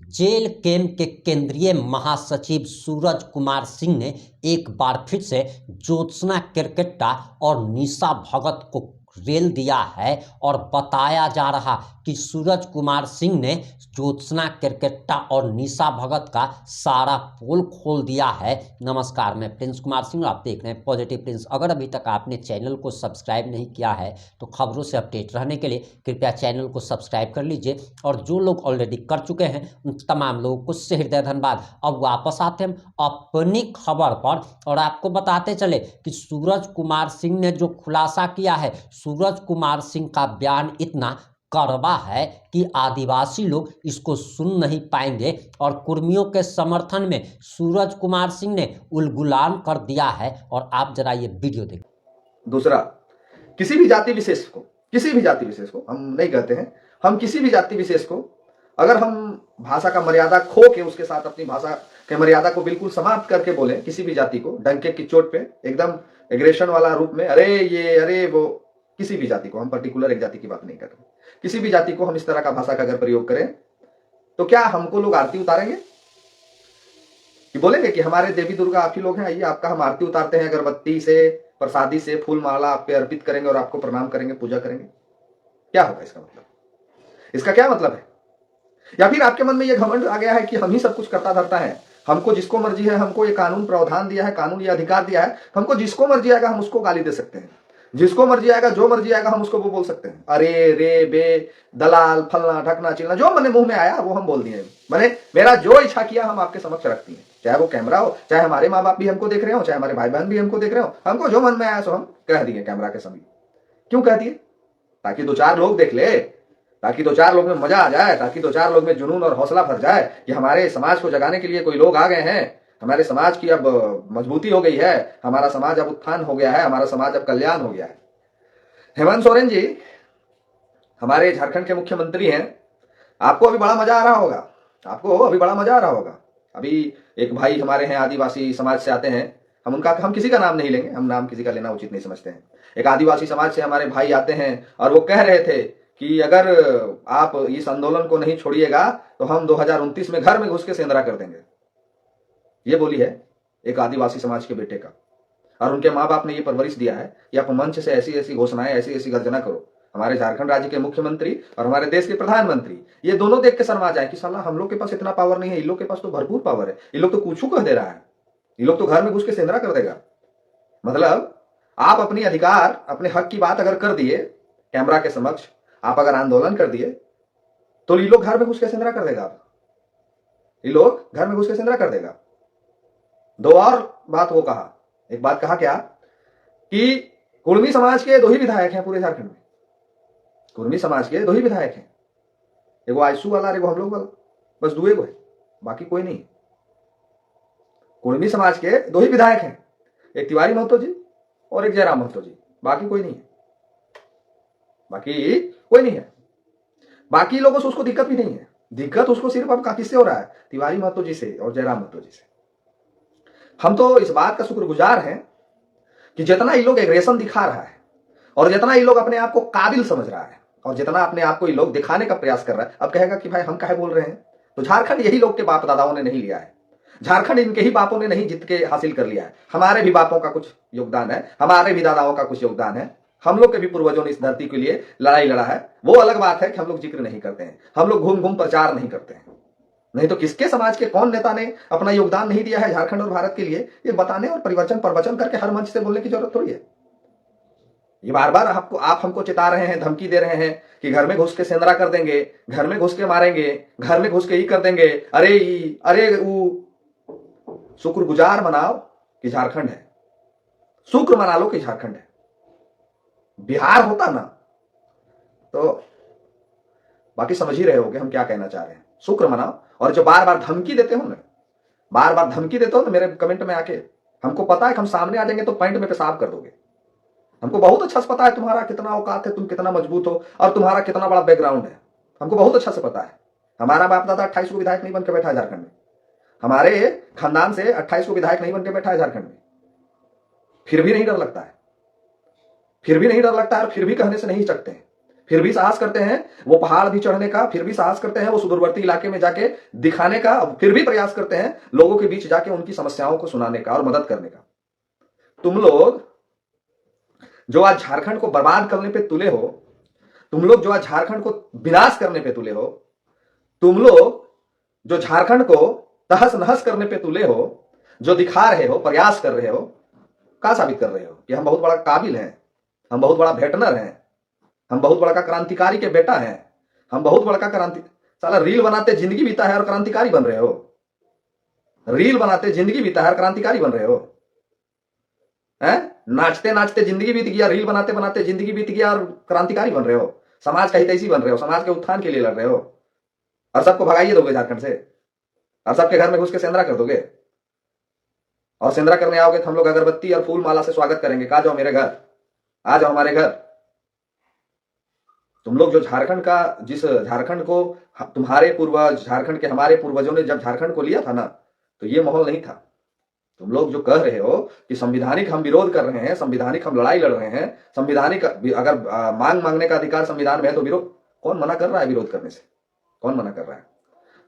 Jail camp के केंद्रीय महासचिव सूरज कुमार सिंह ने एक बार फिर से ज्योत्सना केरकेट्टा और निशा भगत को रेल दिया है और बताया जा रहा कि सूरज कुमार सिंह ने ज्योत्सना केरकेट्टा और निशा भगत का सारा पोल खोल दिया है। नमस्कार, मैं प्रिंस कुमार सिंह, आप देख रहे हैं पॉजिटिव प्रिंस। अगर अभी तक आपने चैनल को सब्सक्राइब नहीं किया है तो खबरों से अपडेट रहने के लिए कृपया चैनल को सब्सक्राइब कर लीजिए, और जो लोग ऑलरेडी कर चुके हैं उन तमाम लोगों को से हृदय धन्यवाद। अब वापस आते हैं अपनी खबर पर और आपको बताते चले कि सूरज कुमार सिंह ने जो खुलासा किया है, सूरज कुमार सिंह का बयान इतना कड़वा है कि आदिवासी लोग इसको सुन नहीं पाएंगे, और कुर्मियों के समर्थन में सूरज कुमार सिंह ने उलगुलान कर दिया है। और आप जरा ये वीडियो देखिए। दूसरा, किसी भी जाति विशेष को हम नहीं कहते हैं, हम किसी भी जाति विशेष को अगर हम भाषा का मर्यादा खो के उसके साथ अपनी भाषा के मर्यादा को बिल्कुल समाप्त करके बोले, किसी भी जाति को डंके की चोट पे एकदम एग्रेशन वाला रूप में अरे वो, किसी भी जाति को, हम पर्टिकुलर एक जाति की बात नहीं कर रहे, किसी भी जाति को हम इस तरह का भाषा का अगर प्रयोग करें तो क्या हमको लोग आरती उतारेंगे कि बोलेंगे कि हमारे देवी दुर्गा आप ही लोग हैं, आइए आपका हम आरती उतारते हैं, अगरबत्ती से, प्रसादी से, फूल माला आप पे अर्पित करेंगे और आपको प्रणाम करेंगे, पूजा करेंगे? क्या होगा इसका मतलब? इसका क्या मतलब है? या फिर आपके मन में यह घमंड आ गया है कि हम ही सब कुछ करता धरता है, हमको जिसको मर्जी है, हमको ये कानून प्रावधान दिया है, कानून ये अधिकार दिया है, हमको जिसको मर्जी आएगा हम उसको गाली दे सकते हैं, जिसको मर्जी आएगा, जो मर्जी आएगा हम उसको वो बोल सकते हैं, अरे रे बे दलाल फलना ढकना चिलना, जो मने मुंह में आया वो हम बोल दिए। मैंने मेरा जो इच्छा किया हम आपके समक्ष रखती हैं, चाहे वो कैमरा हो, चाहे हमारे माँ बाप भी हमको देख रहे हो, चाहे हमारे भाई बहन भी हमको देख रहे हो, हमको जो मन में आया सो हम कह दिए कैमरा के समय। क्यों कह दिए? ताकि दो चार लोग देख ले, ताकि दो चार लोग में मजा आ जाए, ताकि दो चार लोग में जुनून और हौसला भर जाए कि हमारे समाज को जगाने के लिए कोई लोग आ गए हैं, हमारे समाज की अब मजबूती हो गई है, हमारा समाज अब उत्थान हो गया है, हमारा समाज अब कल्याण हो गया है। हेमंत सोरेन जी हमारे झारखंड के मुख्यमंत्री हैं, आपको अभी बड़ा मजा आ रहा होगा, आपको अभी बड़ा मजा आ रहा होगा। अभी एक भाई हमारे हैं, आदिवासी समाज से आते हैं, हम किसी का नाम नहीं लेंगे, हम नाम किसी का लेना उचित नहीं समझते हैं। एक आदिवासी समाज से हमारे भाई आते हैं और वो कह रहे थे कि अगर आप इस आंदोलन को नहीं छोड़िएगा तो हम 2029 में घर में घुस के सेंधरा कर देंगे। ये बोली है एक आदिवासी समाज के बेटे का, और उनके माँ बाप ने ये परवरिश दिया है कि आप मंच से ऐसी ऐसी घोषणाएं, ऐसी ऐसी गर्जना करो। हमारे झारखंड राज्य के मुख्यमंत्री और हमारे देश के प्रधानमंत्री ये दोनों देख के शर्मा जाए कि साला हम लोग के पास इतना पावर नहीं है, इन लोग के पास तो भरपूर पावर है, ये लोग तो कुछ कह दे रहा है, ये लोग तो घर में घुस के सेंधरा कर देगा। मतलब आप अपनी अधिकार, अपने हक की बात अगर कर दिए कैमरा के समक्ष, आप अगर आंदोलन कर दिए तो ये लोग घर में घुस के सेंधरा कर देगा, ये लोग घर में घुस के सेंधरा कर देगा। दो और बात वो कहा, एक बात कहा क्या कि कुर्मी समाज के दो ही विधायक हैं पूरे झारखंड में, कुर्मी समाज के दो ही विधायक हैं, एगो आयसू वाला, एगो हम लोग वाला, बस दो एगो है, बाकी कोई नहीं। कुर्मी समाज के दो ही विधायक हैं, एक तिवारी महतो जी और एक जयराम महतो जी, बाकी कोई नहीं है, बाकी कोई नहीं है। बाकी लोगों से उसको दिक्कत भी नहीं है, दिक्कत उसको सिर्फ अब किससे हो रहा है? तिवारी महतो जी से और जयराम महतो जी से। हम तो इस बात का शुक्रगुजार हैं कि जितना ये लोग एग्रेशन दिखा रहा है और जितना ये लोग अपने आप को काबिल समझ रहा है और जितना अपने आप को ये लोग दिखाने का प्रयास कर रहा है, अब कहेगा कि भाई हम काहे बोल रहे हैं, तो झारखंड यही लोग के बाप दादाओं ने नहीं लिया है, झारखंड इनके ही बापों ने नहीं जीत के हासिल कर लिया है, हमारे भी बापों का कुछ योगदान है, हमारे भी दादाओं का कुछ योगदान है, हम लोग के भी पूर्वजों ने इस धरती के लिए लड़ाई लड़ा है। वो अलग बात है कि हम लोग जिक्र नहीं करते हैं, हम लोग घूम घूम प्रचार नहीं करते हैं, नहीं तो किसके समाज के कौन नेता ने अपना योगदान नहीं दिया है झारखंड और भारत के लिए, ये बताने और परिवर्तन प्रवचन करके हर मंच से बोलने की जरूरत थोड़ी है। ये बार बार आप हमको चिता रहे हैं, धमकी दे रहे हैं कि घर में घुस के सेंधरा कर देंगे, घर में घुस के मारेंगे, घर में घुस के ही कर देंगे, अरे वो शुक्रगुजार मनाओ कि झारखंड है, शुक्र मना लो कि झारखंड है। बिहार होता ना तो बाकी समझ ही रहे होगे हम क्या कहना चाह रहे हैं, शुक्र मनाओ। और जो बार बार धमकी देते हो ना, बार बार धमकी देते हो ना मेरे कमेंट में आके, हमको पता है कि हम सामने आ जाएंगे तो पैंट में पेशाब कर दोगे, हमको बहुत अच्छा से पता है तुम्हारा कितना औकात है, तुम कितना मजबूत हो और तुम्हारा कितना बड़ा बैकग्राउंड है, हमको बहुत अच्छा से पता है। हमारा बाप दादा 28 को विधायक नहीं बन के बैठा है झारखंड में, हमारे खानदान से 28 को विधायक नहीं बन के बैठा है झारखंड में, फिर भी नहीं डर लगता है, फिर भी नहीं डर लगता है, और फिर भी कहने से नहीं हिचकते हैं फिर भी साहस करते हैं वो पहाड़ भी चढ़ने का, फिर भी साहस करते हैं वो सुदूरवर्ती इलाके में जाके दिखाने का, फिर भी प्रयास करते हैं लोगों के बीच जाके उनकी समस्याओं को सुनाने का और मदद करने का। तुम लोग जो आज झारखंड को बर्बाद करने पे तुले हो, तुम लोग जो आज झारखंड को विनाश करने पे तुले हो, तुम लोग जो झारखंड को तहस नहस करने पे तुले हो, जो दिखा रहे हो, प्रयास कर रहे हो, क्या साबित कर रहे हो कि हम बहुत बड़ा काबिल हैं, हम बहुत बड़ा भेटनर हैं, हम बहुत बड़ा क्रांतिकारी के बेटा हैं, हम बहुत बड़ा क्रांति। साला रील बनाते जिंदगी बीता है और क्रांतिकारी बन रहे हो। रील बनाते जिंदगी बीता है और क्रांतिकारी बन रहे हो। हैं? नाचते नाचते जिंदगी बीत गया, रील बनाते बनाते जिंदगी बीत गया और क्रांतिकारी बन रहे हो, समाज का हितैषी बन रहे हो, समाज के उत्थान के लिए लड़ रहे हो। और सबको भगाइए दोगे झारखंड से, और सबके घर में घुस के सेंधरा कर दोगे, और सेंधरा करने आओगे तो हम लोग अगरबत्ती और फूल माला से स्वागत करेंगे। कहा जाओ मेरे घर, आ जाओ हमारे घर। तुम लोग जो झारखंड का, जिस झारखंड को तुम्हारे पूर्वज, झारखंड के हमारे पूर्वजों ने जब झारखंड को लिया था ना, तो ये माहौल नहीं था। तुम लोग जो कह रहे हो कि संविधानिक हम विरोध कर रहे हैं, संविधानिक हम लड़ाई लड़ रहे हैं, संविधानिक अगर मांग मांगने का अधिकार संविधान में है तो विरोध कौन मना कर रहा है? विरोध करने से कौन मना कर रहा है?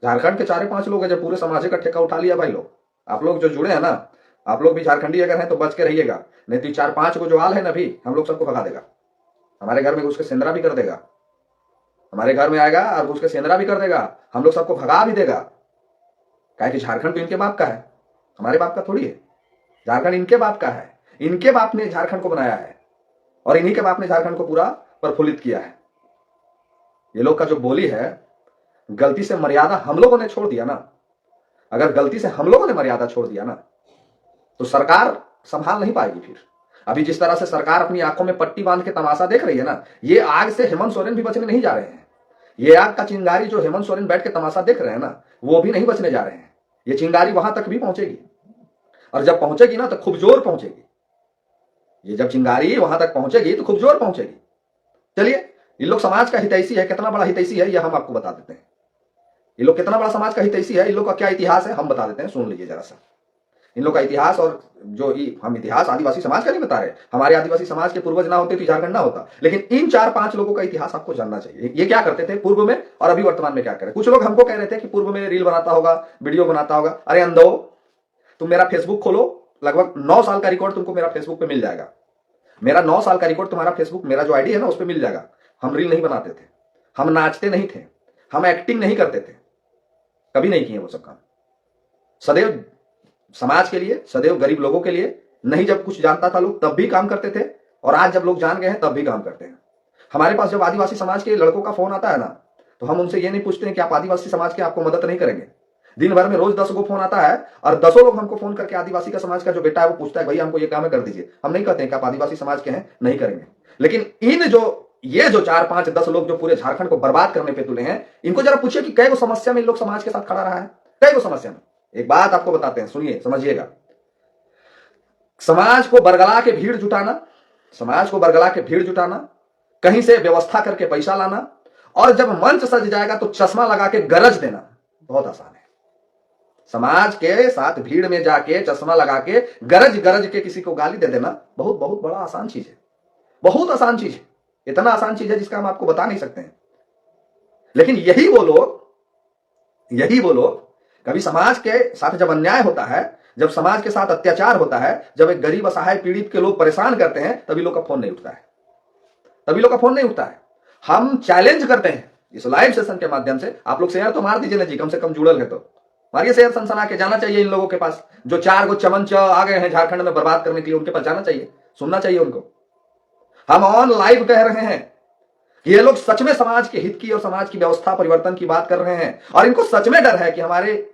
झारखंड के 4-5 लोग हैं जब पूरे समाज का ठेका उठा लिया। भाई लोग, आप लोग जो जुड़े हैं ना, आप लोग भी झारखंडी अगर हैं तो बच के रहिएगा, नहीं तो 4-5 को जो आल है ना, भी हम लोग सबको भगा देगा, हमारे घर में घुस के सेंधरा भी कर देगा, हमारे घर में आएगा और घुस के सेंधरा भी कर देगा, हम लोग सबको भगा भी देगा। काहे कि झारखंड तो इनके बाप का है, हमारे बाप का थोड़ी है। झारखंड इनके बाप का है, इनके बाप ने झारखंड को बनाया है और इन्हीं के बाप ने झारखंड को पूरा प्रफुल्लित किया है। ये लोग का जो बोली है, गलती से मर्यादा हम लोगों ने छोड़ दिया ना, अगर गलती से हम लोगों ने मर्यादा छोड़ दिया ना, तो सरकार संभाल नहीं पाएगी। फिर अभी जिस तरह से सरकार अपनी आंखों में पट्टी बांध के तमाशा देख रही है ना, ये आग से हेमंत सोरेन भी बचने नहीं जा रहे हैं। ये आग का चिंगारी जो हेमंत सोरेन बैठ के तमाशा देख रहे हैं ना, वो भी नहीं बचने जा रहे हैं। ये चिंगारी वहां तक भी पहुंचेगी, और जब पहुंचेगी ना तो खूब जोर पहुंचेगी। ये जब चिंगारी वहां तक पहुंचेगी तो खूब जोर पहुंचेगी। चलिए, ये लोग समाज का हितैषी है, कितना बड़ा हितैषी है ये हम आपको बता देते हैं। ये लोग कितना बड़ा समाज का हितैषी है, इन लोग का क्या इतिहास है हम बता देते हैं, सुन लीजिए जरा सा। इन लोग का इतिहास, और जो हम इतिहास आदिवासी समाज का नहीं बता रहे, हमारे आदिवासी समाज के पूर्वज ना होते तो झारखंड ना होता, लेकिन इन 4-5 लोगों का इतिहास आपको जानना चाहिए। ये क्या करते थे पूर्व में और अभी वर्तमान में क्या करे। कुछ लोग हमको कह रहे थे कि पूर्व में रील बनाता होगा, वीडियो बनाता होगा। अरे अंधो, तुम मेरा फेसबुक खोलो, लगभग 9 साल का रिकॉर्ड तुमको मेरा फेसबुक पे मिल जाएगा। मेरा 9 साल का रिकॉर्ड तुम्हारा फेसबुक, मेरा जो आईडी है ना, उस पर मिल जाएगा। हम रील नहीं बनाते थे, हम नाचते नहीं थे, हम एक्टिंग नहीं करते थे, कभी नहीं किए वो सब काम। सदैव समाज के लिए, सदैव गरीब लोगों के लिए, नहीं जब कुछ जानता था लोग तब भी काम करते थे, और आज जब लोग जान गए हैं तब भी काम करते हैं। हमारे पास जब आदिवासी समाज के लड़कों का फोन आता है ना, तो हम उनसे ये नहीं पूछते हैं कि आप आदिवासी समाज के, आपको मदद नहीं करेंगे। दिन भर में रोज 10 को फोन आता है, और 10 लोग हमको फोन करके आदिवासी का समाज का जो बेटा है वो पूछता है भैया हमको ये काम है कर दीजिए। हम नहीं कहते हैं कि आप आदिवासी समाज के हैं, नहीं करेंगे। लेकिन ये जो 4-5-10 लोग जो पूरे झारखंड को बर्बाद करने पे तुले हैं, इनको जरा पूछिए कि कई गो समस्या में इन लोग समाज के साथ खड़ा रहा है, कई गो समस्या में। एक बात आपको बताते हैं, सुनिए, समझिएगा। समाज को बरगला के भीड़ जुटाना, समाज को बरगला के भीड़ जुटाना, कहीं से व्यवस्था करके पैसा लाना, और जब मंच सज जाएगा तो चश्मा लगा के गरज देना बहुत आसान है। समाज के साथ भीड़ में जाके चश्मा लगा के गरज गरज के किसी को गाली दे देना बहुत बहुत बड़ा आसान चीज है, बहुत आसान चीज है। इतना आसान चीज है जिसका हम आपको बता नहीं सकते हैं। लेकिन यही वो लोग कभी समाज के साथ जब अन्याय होता है, जब समाज के साथ अत्याचार होता है, जब एक गरीब असहाय पीड़ित के लोग परेशान करते हैं, तभी लोग का फोन नहीं उठता है, तभी लोग का फोन नहीं उठता है। हम चैलेंज करते हैं इस लाइव सेशन के माध्यम से, आप लोग शेयर तो मार दीजिए ना जी, कम से कम जुड़ल है तो मारिए शेयर, सनसना के जाना चाहिए इन लोगों के पास, जो 4 गो चमन आ गए हैं झारखंड में बर्बाद करने के लिए, उनके पास जाना चाहिए, सुनना चाहिए उनको। हम ऑन लाइव कह रहे हैं कि ये लोग सच में समाज के हित की और समाज की व्यवस्था परिवर्तन की बात कर रहे हैं, और इनको सच में डर है कि हमारे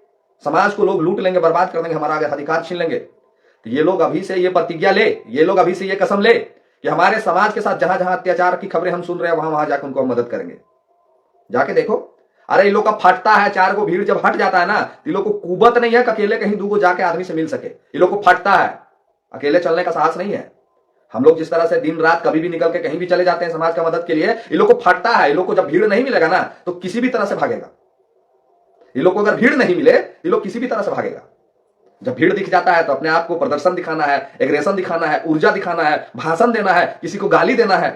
समाज को लोग लूट लेंगे, बर्बाद कर देंगे, हमारा अधिकार छीन लेंगे। तो ये लोग अभी से ये प्रतिज्ञा ले, ये लोग अभी से ये कसम ले कि हमारे समाज के साथ जहां जहां अत्याचार की खबरें हम सुन रहे हैं, वहां वहां जाकर उनको हम मदद करेंगे। जाके देखो, अरे इन लोग का फटता है, 4 को भीड़ जब हट जाता है ना, इन लोग को कुबत नहीं है कि अकेले कहीं 2 को जाके आदमी से मिल सके। इन लोग को फटता है, अकेले चलने का साहस नहीं है। हम लोग जिस तरह से दिन रात कभी भी निकल के कहीं भी चले जाते हैं समाज का मदद के लिए, इन लोग को फटता है। इन लोग को जब भीड़ नहीं मिलेगा ना, तो किसी भी तरह से भागेगा। इन लोग को अगर भीड़ नहीं मिले, इन लोग किसी भी तरह से भागेगा। जब भीड़ दिख जाता है तो अपने आप को प्रदर्शन दिखाना है, एग्रेशन दिखाना है, ऊर्जा दिखाना है, भाषण देना है, किसी को गाली देना है,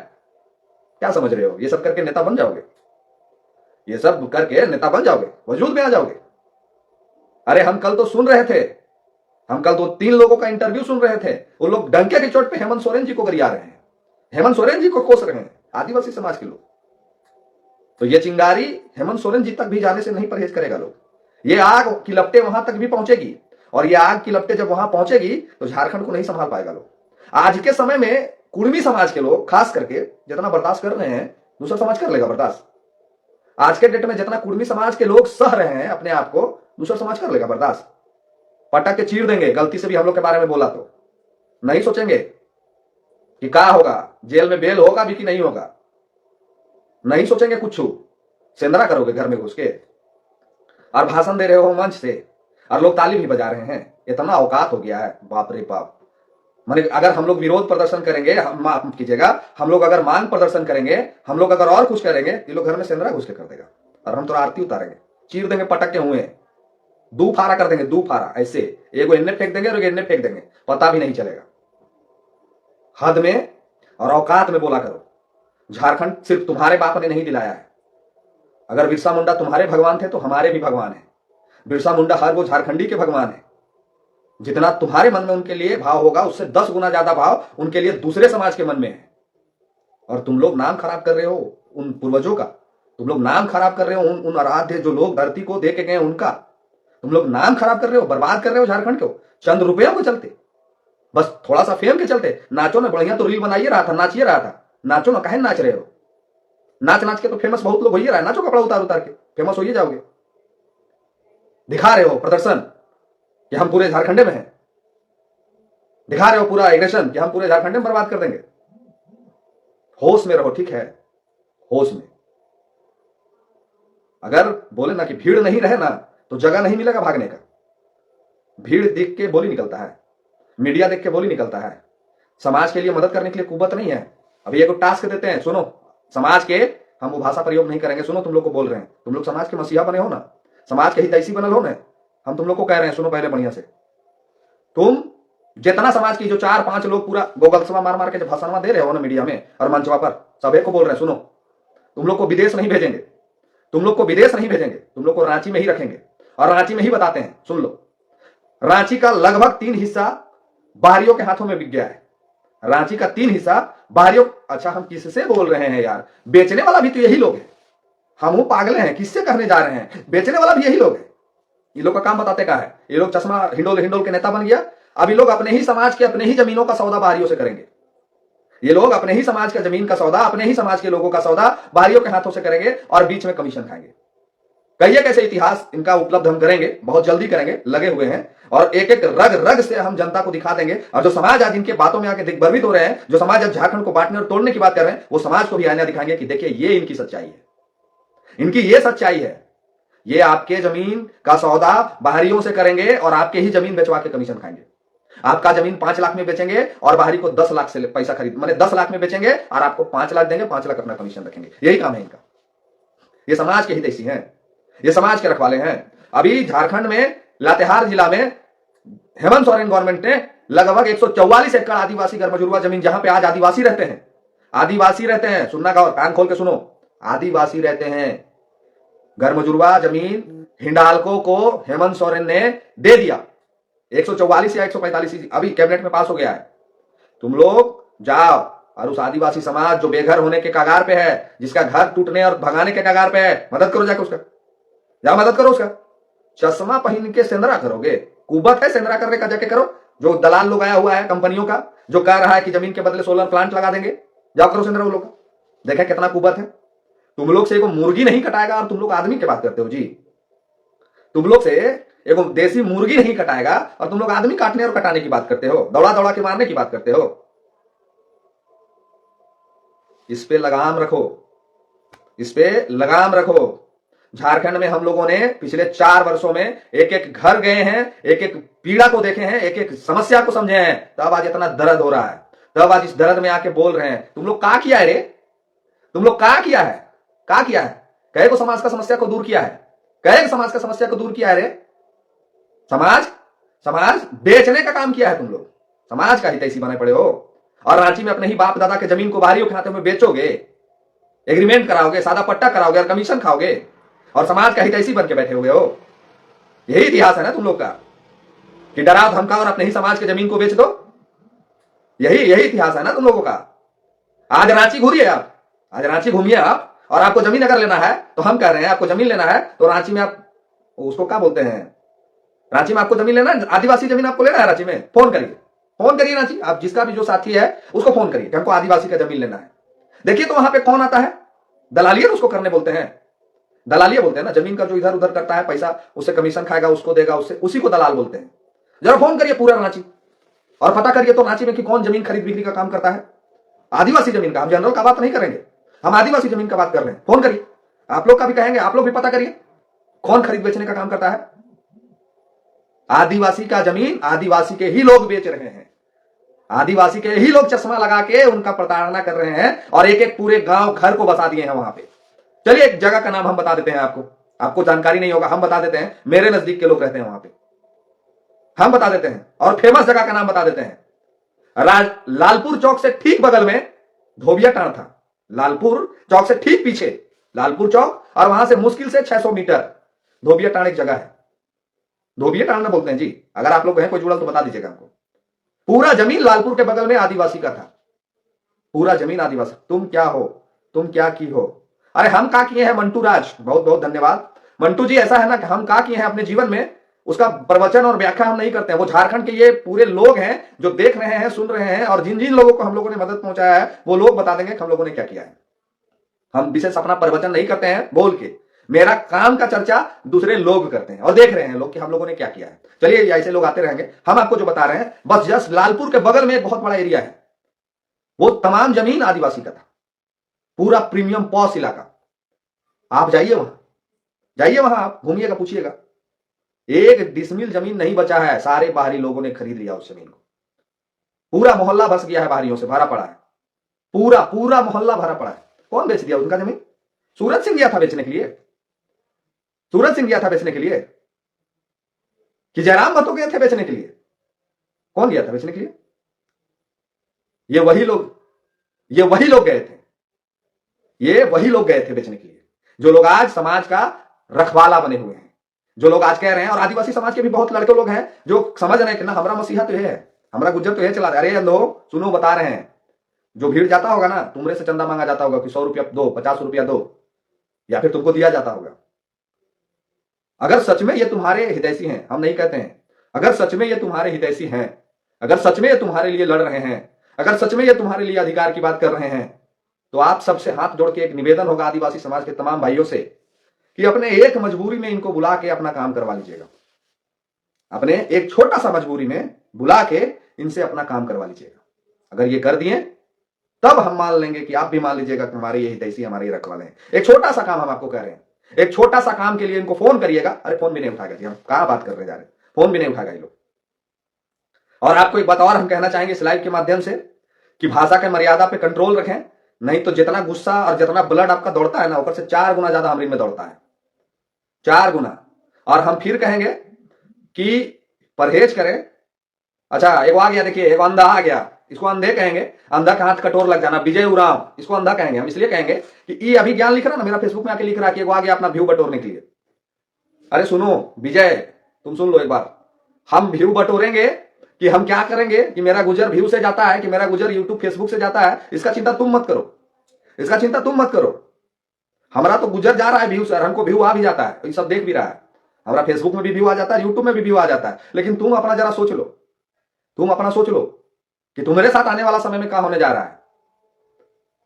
क्या समझ रहे हो? ये सब करके नेता बन जाओगे? ये सब करके नेता बन जाओगे, वजूद में आ जाओगे? अरे हम कल तो सुन रहे थे, हम कल 2-3 लोगों का इंटरव्यू सुन रहे थे, वो लोग डंके की चोट पे हेमंत सोरेन जी को गरिया रहे हैं, हेमंत सोरेन जी को कोस रहे हैं, आदिवासी समाज के लोग। तो ये चिंगारी हेमंत सोरेन जी तक भी जाने से नहीं परहेज करेगा लोग। ये आग की लपटें वहां तक भी पहुंचेगी, और ये आग की लपटें जब वहां पहुंचेगी तो झारखंड को नहीं संभाल पाएगा लोग। आज के समय में कुर्मी समाज के लोग खास करके जितना बर्दाश्त कर रहे हैं, दूसरा समाज कर लेगा बर्दाश्त? आज के डेट में जितना कुर्मी समाज के लोग सह रहे हैं अपने आप को, दूसरा समाज कर लेगा बर्दाश्त? पटक के चीर देंगे, गलती से भी हम लोग के बारे में बोला तो नहीं सोचेंगे कि क्या होगा, जेल में बेल होगा भी कि नहीं होगा, नहीं सोचेंगे कुछ। सेंधरा करोगे घर में घुस के, और भाषण दे रहे हो मंच से, और लोग ताली भी बजा रहे हैं। इतना औकात हो गया है, बाप रे बाप। माने अगर हम लोग विरोध प्रदर्शन करेंगे, माफ कीजिएगा, हम लोग अगर मांग प्रदर्शन करेंगे, हम लोग अगर और कुछ करेंगे, ये लोग घर में सेंधरा घुस के कर देगा, और हम तो आरती उतारेंगे, चीर देंगे, पटक के हुए दू फारा कर देंगे, दू फारा ऐसे, एगो इन्ने फेंक देंगे और इन्ने फेंक देंगे, पता भी नहीं चलेगा। हद में और औकात में बोला करो। झारखंड सिर्फ तुम्हारे बाप ने नहीं दिलाया है। अगर बिरसा मुंडा तुम्हारे भगवान थे तो हमारे भी भगवान है। बिरसा मुंडा हर वो झारखंडी के भगवान है। जितना तुम्हारे मन में उनके लिए भाव होगा, उससे 10 गुना ज्यादा भाव उनके लिए दूसरे समाज के मन में है। और तुम लोग नाम खराब कर रहे हो उन पूर्वजों का, तुम लोग नाम खराब कर रहे हो उन आराध्य जो लोग धरती को दे के गए उनका, तुम लोग नाम खराब कर रहे हो, बर्बाद कर रहे हो झारखंड को चंद रुपयों के चलते, बस थोड़ा सा फेम के चलते। नाचो ना, बढ़िया तो रील बनाइए रहा था, नाचिए रहा था, नाचो ना, काहे नाच रहे हो? नाच नाच के तो फेमस बहुत लोग हो ही रहा है, नाचो कपड़ा उतार उतार के फेमस हो ही जाओगे। दिखा रहे हो प्रदर्शन कि हम पूरे झारखंड में हैं, दिखा रहे हो पूरा एग्रेशन कि हम पूरे झारखंड में बर्बाद कर देंगे। होश में रहो, ठीक है, होश में। अगर बोले ना कि भीड़ नहीं रहे ना तो जगह नहीं मिलेगा भागने का। भीड़ देख के बोली निकलता है, मीडिया देख के बोली निकलता है। समाज के लिए मदद करने के लिए कुवत नहीं है। अभी एक टास्क देते हैं, सुनो, समाज के, हम वो भाषा प्रयोग नहीं करेंगे, सुनो, तुम लोग को बोल रहे हैं, तुम लोग समाज के मसीहा बने हो ना, समाज के हितैषी बनल हो ना, हम तुम लोग को कह रहे हैं, सुनो पहले बढ़िया से। तुम जितना समाज की जो 4-5 लोग पूरा गोगलसवा मार मार के भाषणवा दे रहे हो ना मीडिया में और मंचवा पर, सभी को बोल रहे हैं, सुनो, तुम लोग को विदेश नहीं भेजेंगे, तुम लोग को विदेश नहीं भेजेंगे, तुम लोग को रांची में ही रखेंगे, और रांची में ही बताते हैं, सुन लो, रांची का लगभग 3 हिस्सा बाहरियों के हाथों में बिक गया है। रांची का 3 हिस्सा बाहरियों। अच्छा, हम किससे बोल रहे हैं यार? बेचने वाला भी तो यही लोग है। हम पागल हैं, किससे कहने जा रहे हैं? बेचने वाला भी यही लोग है। ये लोग का काम बताते क्या है? ये लोग चश्मा हिंडोल हिंडोल के नेता बन गया। अब ये लोग अपने ही समाज के, अपने ही जमीनों का सौदा बाहरियों से करेंगे। ये लोग अपने ही समाज का जमीन का सौदा, अपने ही समाज के लोगों का सौदा बाहरियों के हाथों से करेंगे और बीच में कमीशन खाएंगे। कहिए कैसे इतिहास इनका उपलब्ध हम करेंगे, बहुत जल्दी करेंगे, लगे हुए हैं, और एक एक रग रग से हम जनता को दिखा देंगे। और जो समाज आज इनके बातों में आके दिग्भ्रमित हो रहे हैं, जो समाज आज झारखंड को बांटने और तोड़ने की बात कर रहे हैं, वो समाज को भी आईना दिखाएंगे कि देखिए ये इनकी सच्चाई है, इनकी ये सच्चाई है। ये आपके जमीन का सौदा बाहरियों से करेंगे और आपके ही जमीन बेचवा के कमीशन खाएंगे। आपका जमीन 5 लाख में बेचेंगे और बाहरी को 10 लाख से पैसा खरीद, माने 10 लाख में बेचेंगे और आपको 5 लाख देंगे, 5 लाख अपना कमीशन रखेंगे। यही काम है इनका। ये समाज के हितैषी हैं, ये समाज के रखवाले हैं। अभी झारखंड में लातेहार जिला में हेमंत सोरेन गवर्नमेंट ने लगभग 144 एकड़ आदिवासी गरमजुरवा जमीन, जहां पे आज आदिवासी रहते हैं, आदिवासी रहते हैं, सुनना का, कान खोल के सुनो, आदिवासी रहते हैं, गरमजुरवा जमीन हिंडाल्को को हेमंत सोरेन ने दे दिया। 144 या 145 अभी कैबिनेट में पास हो गया है। तुम लोग जाओ और उस आदिवासी समाज जो बेघर होने के कगार पे है, जिसका घर टूटने और भगाने के कगार पे है, मदद करो जाके उसका, जाओ मदद करो उसका। चश्मा पहन के सेंधरा करोगे? कुबत है सेंधरा करने का, जाके करो। जो दलाल लोग आया हुआ है कंपनियों का, जो कह रहा है कि जमीन के बदले सोलर प्लांट लगा देंगे, जाओ करो सेंधरा वो लोग, देखें कितना कुबत है। तुम लोग से एगो मुर्गी नहीं कटाएगा और तुम लोग आदमी की बात करते हो जी। तुम लोग से एगो देसी मुर्गी नहीं कटाएगा और तुम लोग आदमी काटने और कटाने की बात करते हो, दौड़ा दौड़ा के मारने की बात करते हो। इस पे लगाम रखो, इस पे लगाम रखो। झारखंड में हम लोगों ने पिछले 4 वर्षों में एक एक घर गए हैं, एक एक पीड़ा को देखे हैं, एक एक समस्या को समझे हैं, तब आज इतना दर्द हो रहा है, तब आज इस दर्द में आके बोल रहे हैं। तुम लोग क्या किया है रे? तुम लोग क्या किया है? क्या किया है? कहे को समाज का समस्या को दूर किया है, कहे समाज का समस्या को दूर किया है रे? समाज बेचने का काम किया है तुम लोग, समाज का हितैषी बने पड़े हो। और रांची में अपने ही बाप दादा के जमीन को बाहरियों के हाथों में बेचोगे, एग्रीमेंट कराओगे, सादा पट्टा कराओगे और कमीशन खाओगे और समाज का हितैषी बन के बैठे हुए हो। यही इतिहास है ना तुम लोग का, कि डराओ धमकाओ और अपने ही समाज की जमीन को बेच दो। यही यही इतिहास है ना तुम लोगों का। आज रांची घूरिए आप, आज रांची घूमिए आप, और आपको जमीन अगर लेना है तो हम कह रहे हैं आपको जमीन लेना है तो रांची में आप उसको क्या बोलते हैं, रांची में आपको जमीन लेना है, आदिवासी जमीन आपको लेना है रांची में, फोन करिए, फोन करिए रांची, आप जिसका भी जो साथी है उसको फोन करिए कि हमको आदिवासी का जमीन लेना है। देखिए तो वहां पे कौन आता है, दलालिया उसको करने बोलते हैं, दलालिया बोलते हैं ना, जमीन का जो इधर उधर करता है पैसा, उससे कमीशन खाएगा, उसको देगा, उससे उसी को दलाल बोलते हैं। जरा फोन करिए पूरा रांची और पता करिए तो रांची में कि कौन जमीन खरीद बिक्री का काम करता है, आदिवासी जमीन का। हम जनरल का बात नहीं करेंगे, हम आदिवासी जमीन का बात कर रहे हैं। फोन करिए, आप लोग का भी कहेंगे, आप लोग भी पता करिए कौन खरीद बेचने का काम करता है। आदिवासी का जमीन आदिवासी के ही लोग बेच रहे हैं, आदिवासी के ही लोग चश्मा लगा के उनका प्रताड़ना कर रहे हैं और एक एक पूरे गांव घर को बसा दिए हैं वहां पे। चलिए एक जगह का नाम हम बता देते हैं आपको, आपको जानकारी नहीं होगा, हम बता देते हैं, मेरे नजदीक के लोग रहते हैं वहां पे, हम बता देते हैं, और फेमस जगह का नाम बता देते हैं। लालपुर चौक से ठीक बगल में धोबिया टांड़ था, लालपुर चौक से ठीक पीछे लालपुर चौक, और वहां से मुश्किल से 600 मीटर धोबिया टांड़ एक जगह है, धोबिया टांड़ में बोलते हैं जी। अगर आप लोग हैं कोई जुड़ल तो बता दीजिएगा हमको। पूरा जमीन लालपुर के बगल में आदिवासी का था, पूरा जमीन आदिवासी। तुम क्या हो, तुम क्या की हो? अरे हम क्या किए हैं मंटू राज, बहुत बहुत धन्यवाद मंटू जी। ऐसा है ना कि हम क्या किए हैं अपने जीवन में, उसका प्रवचन और व्याख्या हम नहीं करते हैं। वो झारखंड के ये पूरे लोग हैं जो देख रहे हैं, सुन रहे हैं, और जिन जिन लोगों को हम लोगों ने मदद पहुंचाया है वो लोग बता देंगे कि हम लोगों ने क्या किया है। हम विशेष अपना प्रवचन नहीं करते हैं बोल के, मेरा काम का चर्चा दूसरे लोग करते हैं और देख रहे हैं लोग कि हम लोगों ने क्या किया है। चलिए ऐसे लोग आते रहेंगे, हम आपको जो बता रहे हैं बस जस्ट लालपुर के बगल में एक बहुत बड़ा एरिया है, वो तमाम जमीन आदिवासी का था, पूरा प्रीमियम पॉश इलाका। आप जाइए वहां, जाइए वहां, आप घूमिएगा, पूछिएगा, एक डिसमिल जमीन नहीं बचा है, सारे बाहरी लोगों ने खरीद लिया उस जमीन को। पूरा मोहल्ला बस गया है बाहरियों से, भरा पड़ा है, पूरा पूरा मोहल्ला भरा पड़ा है। कौन बेच दिया उनका जमीन? सूरज सिंह गया था बेचने के लिए, सूरज सिंह गया था बेचने के लिए, कि जयराम महतो गए थे बेचने के लिए? कौन गया था बेचने के लिए? ये वही लोग, ये वही लोग गए थे, ये वही लोग गए थे बेचने के लिए, जो लोग आज समाज का रखवाला बने हुए हैं, जो लोग आज कह रहे हैं। और आदिवासी समाज के भी बहुत लड़के लोग हैं जो समझ रहे हैं कि ना हमारा मसीहा तो है, हमारा गुज्जर तो है चला रहे। अरे अंधो सुनो, बता रहे हैं, जो भीड़ जाता होगा ना, तुमरे से चंदा मांगा जाता होगा कि 100 रुपया दो, 50 रुपया दो, या फिर तुमको दिया जाता होगा। अगर सच में ये तुम्हारे हितैषी हैं, हम नहीं कहते हैं, अगर सच में ये तुम्हारे हितैषी हैं, अगर सच में ये तुम्हारे लिए लड़ रहे हैं, अगर सच में ये तुम्हारे लिए अधिकार की बात कर रहे हैं, तो आप सबसे हाथ जोड़ के एक निवेदन होगा आदिवासी समाज के तमाम भाइयों से कि अपने एक मजबूरी में इनको बुला के अपना काम करवा लीजिएगा, अपने एक छोटा सा मजबूरी में बुला के इनसे अपना काम करवा लीजिएगा। अगर ये कर दिए तब हम मान लेंगे कि आप भी मान लीजिएगा कि हमारे ये हितैषी, हमारे ये रखवाले हैं। एक छोटा सा काम हम आपको कह रहे हैं, एक छोटा सा काम के लिए इनको फोन करिएगा। अरे फोन भी नहीं उठाएगा जी, हम कहां बात कर रहे जा रहे हैं, फोन भी नहीं उठाएगा ये लोग। और आपको एक बात और हम कहना चाहेंगे इस लाइव के माध्यम से कि भाषा के मर्यादा पे कंट्रोल रखें, नहीं तो जितना गुस्सा और जितना ब्लड आपका दौड़ता है ना, ऊपर से 4 गुना ज्यादा हमारे में दौड़ता है, 4 गुना। और हम फिर कहेंगे कि परहेज करें। अच्छा एक आ गया, देखिए एक अंधा आ गया, इसको अंधे कहेंगे, अंधा का हाथ कटोर लग जाना, विजय उराम, इसको अंधा कहेंगे। हम इसलिए कहेंगे कि ये अभी ज्ञान लिख रहा ना, मेरा फेसबुक में आके लिख रहा कि वो आ गया अपना व्यू बटोरने के लिए। अरे सुनो विजय, तुम सुन लो एक बार, हम व्यू बटोरेंगे कि हम क्या करेंगे कि मेरा गुजर व्यू से जाता है कि मेरा गुजर यूट्यूब फेसबुक से जाता है, इसका चिंता तुम मत करो, इसका चिंता तुम मत करो। हमारा तो गुजर जा रहा है व्यू सर, हमको व्यू आ भी जाता है, ये सब देख भी रहा है, हमारा फेसबुक में भी व्यू आ जाता है, यूट्यूब में भी व्यू आ जाता है। लेकिन तुम अपना जरा सोच लो, तुम अपना सोच लो कि तुम्हारे साथ आने वाला समय में क्या होने जा रहा है,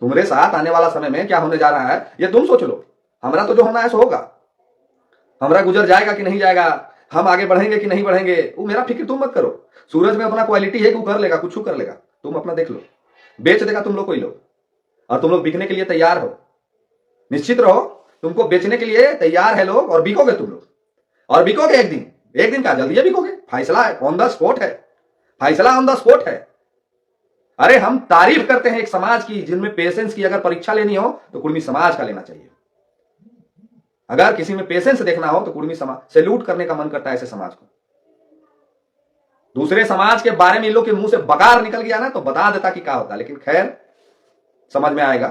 तुम्हारे साथ आने वाला समय में क्या होने जा रहा है, ये तुम सोच लो। हमारा तो जो होना है सो होगा, हमारा गुजर जाएगा कि नहीं जाएगा, हम आगे बढ़ेंगे कि नहीं बढ़ेंगे, वो मेरा फिक्र तुम मत करो। सूरज में अपना क्वालिटी है कि वो कर लेगा, कुछ कर लेगा, तुम अपना देख लो, बेच देगा तुम लोग कोई लोग, और तुम लोग बिकने के लिए तैयार हो, निश्चित रहो, तुमको बेचने के लिए तैयार है लोग, और बिकोगे तुम लोग, और बिकोगे एक दिन, एक दिन का जल्दी बिकोगे। फैसला ऑन द स्पॉट है, फैसला ऑन द स्पॉट है। अरे हम तारीफ करते हैं एक समाज की जिनमें पेशेंस की अगर परीक्षा लेनी हो तो कुर्मी समाज का लेना चाहिए। अगर किसी में पेशेंस देखना हो तो कुर्मी समाज, सैल्यूट करने का मन करता है ऐसे समाज को। दूसरे समाज के बारे में इन लोग के मुंह से बगार निकल गया ना तो बता देता कि क्या होता, लेकिन खैर समझ में आएगा।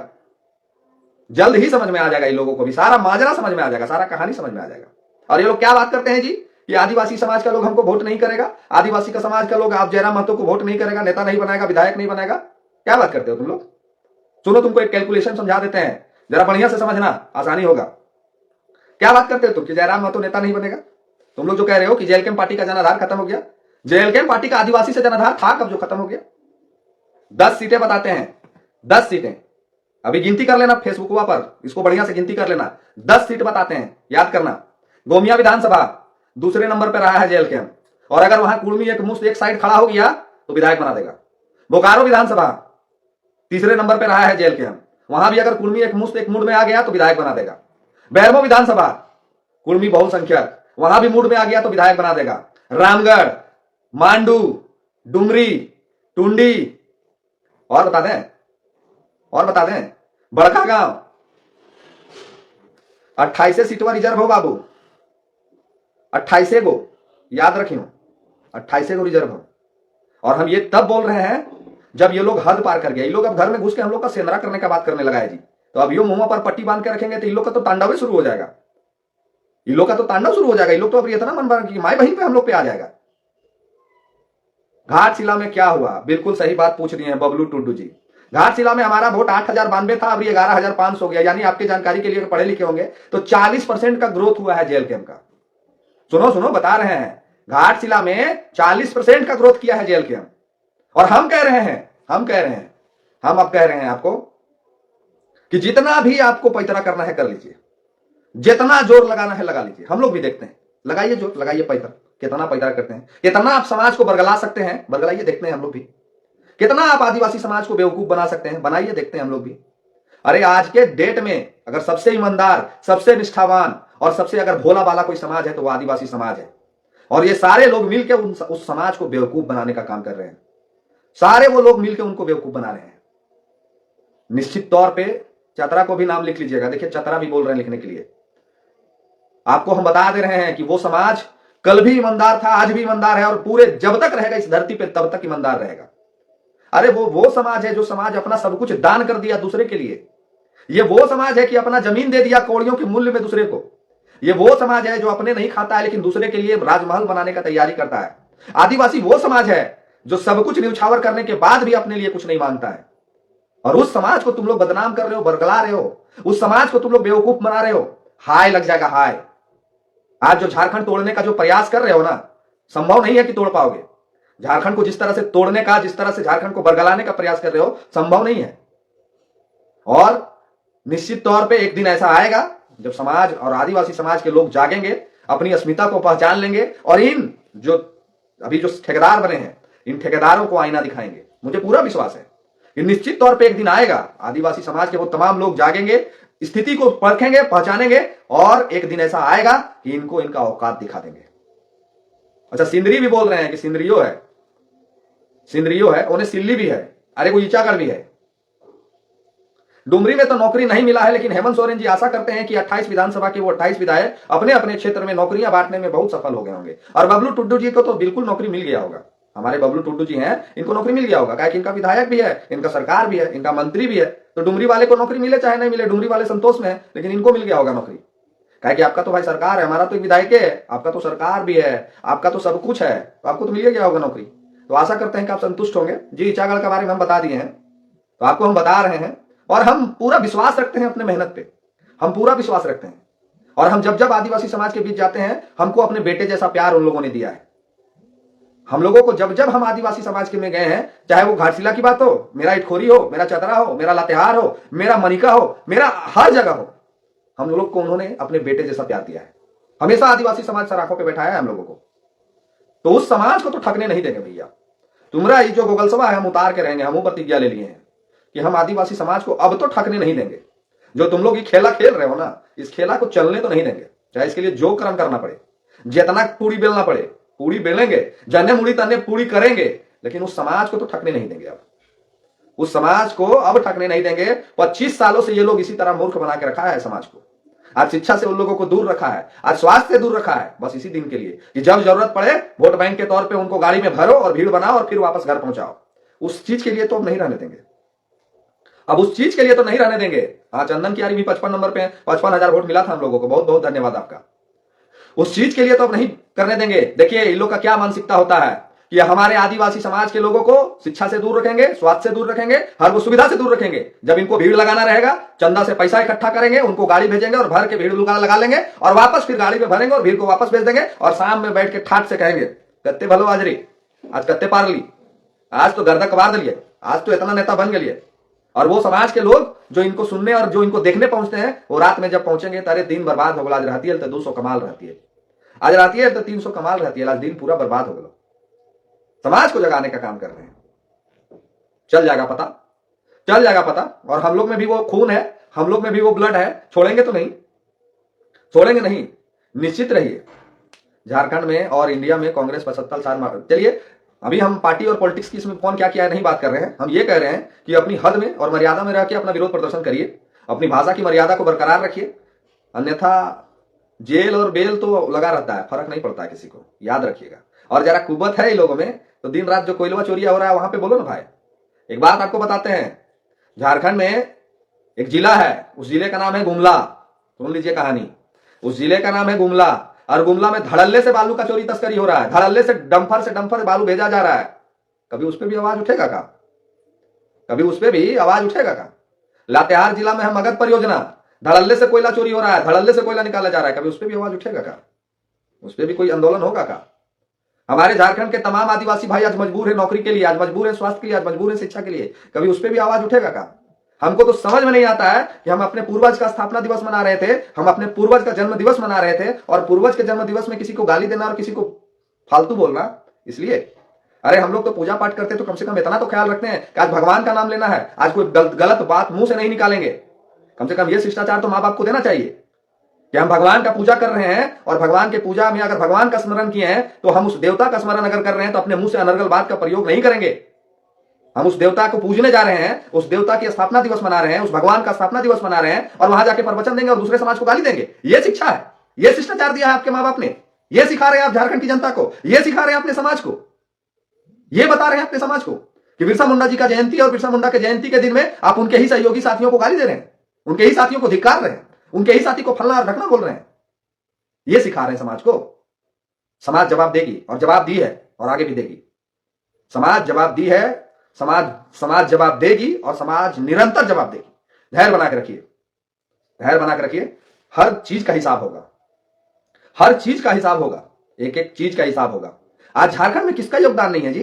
जल्द ही समझ में आ जाएगा इन लोगों को भी, सारा माजरा समझ में आ जाएगा, सारा कहानी समझ में आ जाएगा। और ये लोग क्या बात करते हैं जी कि आदिवासी समाज का लोग हमको वोट नहीं करेगा, आदिवासी का समाज का लोग आप जयराम महतो को वोट नहीं करेगा, नेता नहीं बनाएगा, विधायक नहीं बनाएगा। क्या बात करते हो तुम लोग? सुनो, तुमको एक कैलकुलेशन समझा देते हैं, जरा बढ़िया से समझना, आसानी होगा। क्या बात करते हो तुम कि जयराम महतो नेता नहीं बनेगा? तुम लोग जो कह रहे हो कि जेएलकेएम पार्टी का जनाधार खत्म हो गया, जेएलकेएम पार्टी का आदिवासी से जनाधार था कब जो खत्म हो गया? 10 सीटें बताते हैं, 10 सीटें, अभी गिनती कर लेना फेसबुकवा पर, इसको बढ़िया से गिनती कर लेना। 10 सीट बताते हैं, याद करना। गोमिया विधानसभा दूसरे नंबर पर रहा है जेएलकेएम, और अगर वहां कुर्मी एक मुश्त एक साइड खड़ा हो गया तो विधायक बना देगा। बोकारो विधानसभा तीसरे नंबर पर रहा है जेएलकेएम, वहां भी अगर कुर्मी एक मुश्त एक मूड में आ गया तो विधायक बना देगा। बैरमो विधानसभा कुर्मी बहुसंख्यक, वहां भी मूड में आ गया तो विधायक बना देगा। रामगढ़, मांडू, डुमरी, टुंडी, और बता दें, और बता दें, बड़का गांव 28 सीटवा रिजर्व हो बाबू, 28 गो, याद रखियो, 28 गो रिजर्व हो। और हम ये तब बोल रहे हैं जब ये लोग हद पार कर गए। ये लोग अब घर में घुस के हम लोग का सेंधरा करने का बात करने लगा है जी। तो अब यो मुंह पर पट्टी बांध के रखेंगे तो इन लोग का तो तांडव शुरू हो जाएगा, इन लोग का तो तांडव शुरू हो जाएगा। इन लोग तो अब इतना मन भर कि माई बहन पे हम लोग पे आ जाएगा। घाटशिला में क्या हुआ? बिल्कुल सही बात पूछ रही है बबलू टुड्डू जी। घाटशिला में हमारा वोट 8092 था, अभी 11500 हो गया। यानी आपके जानकारी के लिए पढ़े लिखे होंगे तो 40% का ग्रोथ हुआ है जेएलकेएम का। सुनो सुनो, बता रहे हैं, घाटशिला में 40% का ग्रोथ किया है जेएलकेएम। और हम कह रहे हैं, हम अब कह रहे हैं आपको कि जितना भी आपको पैतरा करना है कर लीजिए, जितना जोर लगाना है लगा लीजिए। हम लोग भी देखते हैं, लगाइए जोर, लगाइए पैतरा, कितना पैतरा करते हैं, कितना आप समाज को बरगला सकते हैं, बरगलाइए, देखते हैं हम लोग भी। कितना आप आदिवासी समाज को बेवकूफ बना सकते हैं, बनाइए, देखते हैं हम लोग भी। अरे आज के डेट में अगर सबसे ईमानदार, सबसे निष्ठावान और सबसे अगर भोला वाला कोई समाज है तो वो आदिवासी समाज है। और ये सारे लोग मिलकर उस समाज को बेवकूफ बनाने का काम कर रहे हैं। सारे वो लोग मिलकर उनको बेवकूफ बना रहे हैं। निश्चित तौर पे चतरा को भी नाम लिख लीजिएगा, देखिए चतरा भी बोल रहे हैं लिखने के लिए। आपको हम बता दे रहे हैं कि वो समाज कल भी ईमानदार था, आज भी ईमानदार है, और पूरे जब तक रहेगा इस धरती पे तब तक ईमानदार रहेगा। अरे वो समाज है जो समाज अपना सब कुछ दान कर दिया दूसरे के लिए। ये वो समाज है कि अपना जमीन दे दिया कौड़ियों के मूल्य में दूसरे को। ये वो समाज है जो अपने नहीं खाता है लेकिन दूसरे के लिए राजमहल बनाने का तैयारी करता है। आदिवासी वो समाज है जो सब कुछ न्यौछावर करने के बाद भी अपने लिए कुछ नहीं मांगता है। और उस समाज को तुम लोग बदनाम कर रहे हो, बरगला रहे हो, उस समाज को तुम लोग बेवकूफ बना रहे हो। हाय लग जाएगा, हाय। आज जो झारखंड तोड़ने का जो प्रयास कर रहे हो ना, संभव नहीं है कि तोड़ पाओगे। झारखंड को जिस तरह से तोड़ने का, जिस तरह से झारखंड को बरगलाने का प्रयास कर रहे हो, संभव नहीं है। और निश्चित तौर पे एक दिन ऐसा आएगा जब समाज और आदिवासी समाज के लोग जागेंगे, अपनी अस्मिता को पहचान लेंगे और इन जो अभी जो ठेकेदार बने हैं, इन ठेकेदारों को आईना दिखाएंगे। मुझे पूरा विश्वास है कि निश्चित तौर पे एक दिन आएगा, आदिवासी समाज के वो तमाम लोग जागेंगे, स्थिति को परखेंगे, पहचानेंगे, और एक दिन ऐसा आएगा कि इनको इनका औकात दिखा देंगे। अच्छा, सिंदरी भी बोल रहे हैं कि सिंदरियो है, उन्हें सिल्ली भी है, अरे वो ईचागढ़ भी है। डुमरी में तो नौकरी नहीं मिला है, लेकिन हेमंत सोरेन जी आशा करते हैं कि 28 विधानसभा के वो 28 विधायक अपने अपने क्षेत्र में नौकरियां बांटने में बहुत सफल हो गए होंगे। और बबलू टुड्डू जी को तो बिल्कुल नौकरी मिल गया होगा। हमारे बबलू टुड्डू जी हैं, इनको नौकरी मिल गया होगा, क्या कि इनका विधायक भी है, इनका सरकार भी है, इनका मंत्री भी है। तो डुमरी वाले को नौकरी मिले चाहे नहीं मिले, डुमरी वाले संतोष में है, लेकिन इनको मिल गया होगा नौकरी। क्या कि आपका तो भाई सरकार है, हमारा तो एक विधायक है, आपका तो सरकार भी है, आपका तो सब कुछ है, तो आपको तो मिल गया होगा नौकरी। तो आशा करते हैं कि आप संतुष्ट होंगे। जी ईचागढ़ के बारे में हम बता दिए हैं, तो आपको हम बता रहे हैं, और हम पूरा विश्वास रखते हैं अपने मेहनत पे, हम पूरा विश्वास रखते हैं। और हम जब जब आदिवासी समाज के बीच जाते हैं, हमको अपने बेटे जैसा प्यार उन लोगों ने दिया है। हम लोगों को जब जब हम आदिवासी समाज के में गए हैं, चाहे वो घाटशिला की बात हो, मेरा इटखोरी हो, मेरा चतरा हो, मेरा लातेहार हो, मेरा मनिका हो, मेरा हर जगह हो, हम लोग को उन्होंने अपने बेटे जैसा प्यार दिया है। हमेशा आदिवासी समाज सराखों पे बैठाया है हम लोगों को। तो उस समाज को तो ठगने नहीं देंगे भैया। तुम्हारा ये जो गोगल सभा है हम उतार के रहेंगे, हम प्रतिज्ञा ले लिए हैं कि हम आदिवासी समाज को अब तो ठगने नहीं देंगे। जो तुम लोग ये खेला खेल रहे हो ना, इस खेला को चलने तो नहीं देंगे, चाहे इसके लिए जो कर्म करना पड़े, जितना पूरी बेलना पड़े पूरी बेलेंगे, जन्ने मुड़ी तन्ने पूरी करेंगे, लेकिन उस समाज को तो ठगने नहीं देंगे। अब उस समाज को अब ठगने नहीं देंगे। 25 सालों से ये लोग इसी तरह मूर्ख बना के रखा है समाज को। आज शिक्षा से उन लोगों को दूर रखा है, आज स्वास्थ्य से दूर रखा है, बस इसी दिन के लिए कि जब जरूरत पड़े वोट बैंक के तौर पे उनको गाड़ी में भरो और भीड़ बनाओ और फिर वापस घर पहुंचाओ। उस चीज के लिए तो अब नहीं रहने देंगे। अब उस चीज के लिए तो नहीं रहने देंगे। हाँ, चंदन कियारी भी 55 नंबर पे है, 55,000 वोट मिला था हम लोगों को, बहुत बहुत धन्यवाद आपका। उस चीज के लिए तो अब नहीं करने देंगे। देखिए इन लोग का क्या मानसिकता होता है कि हमारे आदिवासी समाज के लोगों को शिक्षा से दूर रखेंगे, स्वास्थ्य से दूर रखेंगे, हर वो सुविधा से दूर रखेंगे। जब इनको भीड़ लगाना रहेगा, चंदा से पैसा इकट्ठा करेंगे, उनको गाड़ी भेजेंगे और भर के भीड़ लगा लेंगे और वापस फिर गाड़ी में भरेंगे और भीड़ को वापस भेज देंगे और शाम में बैठ के ठाट से कहेंगे कत्ते भलो आजरी, आज कत्ते पार ली, आज तो गर्दा कबार दिलिए, आज तो इतना नेता बन गए। और वो समाज के लोग जो इनको सुनने और जो इनको देखने पहुंचते हैं, वो रात में जब पहुंचेंगे तारे दिन बर्बाद हो गया। आज रहती है तो 200 कमाल रहती है, आज रहती है तो 300 कमाल रहती है, आज दिन पूरा बर्बाद हो गया। समाज को जगाने का काम कर रहे हैं। चल जाएगा पता, चल जाएगा पता। और हम लोग में भी वो खून है, हम लोग में भी वो ब्लड है, छोड़ेंगे तो नहीं, छोड़ेंगे नहीं, निश्चित रहिए। झारखंड में और इंडिया में कांग्रेस 75 साल। चलिए अभी हम पार्टी और पॉलिटिक्स की इसमें कौन क्या किया है नहीं बात कर रहे हैं। हम ये कह रहे हैं कि अपनी हद में और मर्यादा में रह के अपना विरोध प्रदर्शन करिए, अपनी भाषा की मर्यादा को बरकरार रखिए, अन्यथा जेल और बेल तो लगा रहता है, फर्क नहीं पड़ता है किसी को, याद रखिएगा। और जरा कुबत है इन लोगों में तो दिन रात जो कोयला चोरी हो रहा है वहां पे बोलो ना भाई। एक बात आपको बताते हैं, झारखंड में एक जिला है, उस जिले का नाम है गुमला। सुन लीजिए कहानी, उस जिले का नाम है गुमला और गुमला में धड़ल्ले से बालू का चोरी तस्करी हो रहा है, धड़ल्ले से डंपर बालू भेजा जा रहा है। कभी उस पर भी आवाज उठेगा का? कभी उस पर भी आवाज उठेगा का? लातेहार जिला में है मगध परियोजना, धड़ल्ले से कोयला चोरी हो रहा है, धड़ल्ले से कोयला निकाला जा रहा है, कभी उस पर भी आवाज उठेगा का? उस पर भी कोई आंदोलन होगा का? हमारे झारखंड के तमाम आदिवासी भाई आज मजबूर है नौकरी के लिए, आज मजबूर है स्वास्थ्य के लिए, आज मजबूर है शिक्षा के लिए, कभी उस पर भी आवाज उठेगा का? हमको तो समझ में नहीं आता है कि हम अपने पूर्वज का स्थापना दिवस मना रहे थे, हम अपने पूर्वज का जन्म दिवस मना रहे थे और पूर्वज के जन्म दिवस में किसी को गाली देना और किसी को फालतू बोलना। इसलिए अरे हम लोग तो पूजा पाठ करते तो कम से कम इतना तो ख्याल रखते हैं कि आज भगवान का नाम लेना है, आज कोई गलत बात मुंह से नहीं निकालेंगे। कम से कम ये शिष्टाचार तो माँ बाप को देना चाहिए कि हम भगवान का पूजा कर रहे हैं और भगवान के पूजा में अगर भगवान का स्मरण किए हैं तो हम उस देवता का स्मरण अगर कर रहे हैं तो अपने मुंह से अनर्गल बात का प्रयोग नहीं करेंगे। हम उस देवता को पूजने जा रहे हैं, उस देवता की स्थापना दिवस मना रहे हैं, उस भगवान का स्थापना दिवस मना रहे हैं और वहां जाके प्रवचन देंगे और दूसरे समाज को गाली देंगे। यह शिक्षा है, यह शिष्टाचार दिया है आपके माँ बाप ने, यह सिखा रहे हैं आप झारखंड की जनता को, यह सिखा रहे हैं अपने समाज को, यह बता रहे हैं अपने समाज को कि बिरसा मुंडा जी का जयंती और बिरसा मुंडा के जयंती के दिन में आप उनके ही सहयोगी साथियों को गाली दे रहे हैं, उनके ही साथियों को धिक्कार रहे हैं, उनके ही साथी को फलना और ढकना बोल रहे हैं। यह सिखा रहे हैं समाज को। समाज जवाब देगी और जवाब दी है और आगे भी देगी। समाज जवाब दी है, समाज जवाब देगी और समाज निरंतर जवाब देगी। धैर्य बना के रखिए, धैर्य बना के रखिए। हर चीज का हिसाब होगा, हर चीज का हिसाब होगा, एक एक चीज का हिसाब होगा। आज झारखंड में किसका योगदान नहीं है जी?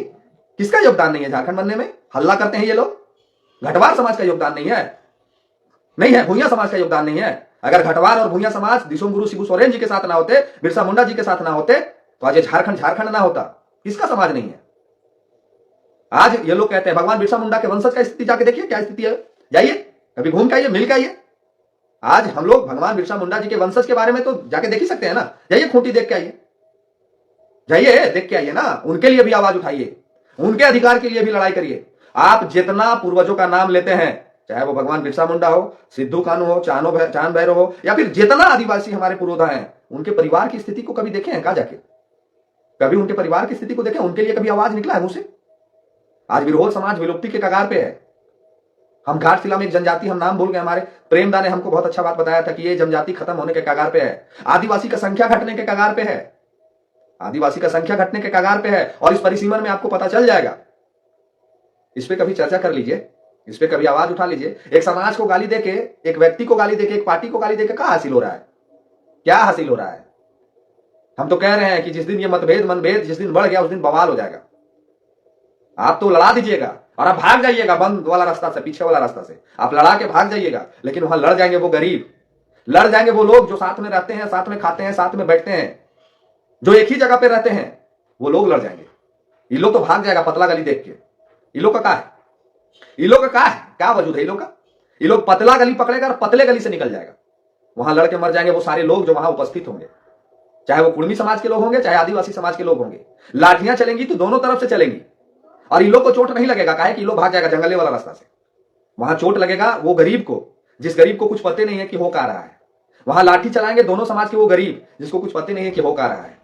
किसका योगदान नहीं है झारखंड बनने में? हल्ला करते हैं ये लोग, घटवार समाज का योगदान नहीं है, नहीं है, भूया समाज का योगदान नहीं है। अगर घटवार और भूया समाज दिशोम गुरु शिबू सोरेन जी के साथ ना होते, बिरसा मुंडा जी के साथ ना होते तो आज झारखंड ना होता। किसका समाज नहीं है? आज ये लोग कहते हैं भगवान बिरसा मुंडा के वंशज का स्थिति जाके देखिए क्या स्थिति है, जाइए कभी घूम के आइए, मिल के आइए। आज हम लोग भगवान बिरसा मुंडा जी के वंशज के बारे में तो जाके देख ही सकते हैं ना, जाइए खूंटी देख के आइए, जाइए देख के आइए ना। उनके लिए भी आवाज उठाइए, उनके अधिकार के लिए भी लड़ाई करिए। आप जितना पूर्वजों का नाम लेते हैं, चाहे वो भगवान बिरसा मुंडा हो, सिद्धू कानू हो, चांद भैरव हो या फिर जितना आदिवासी हमारे पुरोधा हैं, उनके परिवार की स्थिति को कभी देखे हैं कहा जाके? कभी उनके परिवार की स्थिति को देखें? उनके लिए कभी आवाज निकला है मुंह से? आज विरोध समाज विलुप्ति के कगार पे है। हम घाटशिला में एक जनजाति, हम नाम भूल गए, हमारे प्रेमदा ने हमको बहुत अच्छा बात बताया था कि ये जनजाति खत्म होने के कगार पे है, आदिवासी का संख्या घटने के कगार पे है, आदिवासी का संख्या घटने के कगार पे है। और इस परिसीमन में आपको पता चल जाएगा। इस पे कभी चर्चा कर लीजिए, इस पे कभी आवाज उठा लीजिए। एक समाज को गाली देके, एक व्यक्ति को गाली देके, एक पार्टी को गाली देके क्या हासिल हो रहा है? क्या हासिल हो रहा है? हम तो कह रहे हैं कि जिस दिन ये मनभेद जिस दिन बढ़ गया उस दिन बवाल हो जाएगा। आप तो लड़ा दीजिएगा और आप भाग जाइएगा बंद वाला रास्ता से, पीछे वाला रास्ता से आप लड़ा के भाग जाइएगा, लेकिन वहां लड़ जाएंगे वो गरीब, लड़ जाएंगे वो लोग जो साथ में रहते हैं, साथ में खाते हैं, साथ में बैठते हैं, जो एक ही जगह पे रहते हैं, वो लोग लड़ जाएंगे। ये लोग तो भाग जाएगा पतला गली देख के। ये लोग का क्या है? ये लोग का क्या है? क्या वजूद है ये लोग का? ये लोग पतला गली पकड़ेगा और पतले गली से निकल जाएगा। वहां लड़के मर जाएंगे वो सारे लोग जो वहां उपस्थित होंगे, चाहे वो कुर्मी समाज के लोग होंगे, चाहे आदिवासी समाज के लोग होंगे। लाठियां चलेंगी तो दोनों तरफ से चलेंगी और इन लोग को चोट नहीं लगेगा, काहे कि लोग भाग जाएगा जंगले वाला रास्ता से। वहां चोट लगेगा वो गरीब को, जिस गरीब को कुछ पते नहीं है कि हो क्या रहा है। वहां लाठी चलाएंगे दोनों समाज के वो गरीब जिसको कुछ पते नहीं है कि हो क्या रहा है।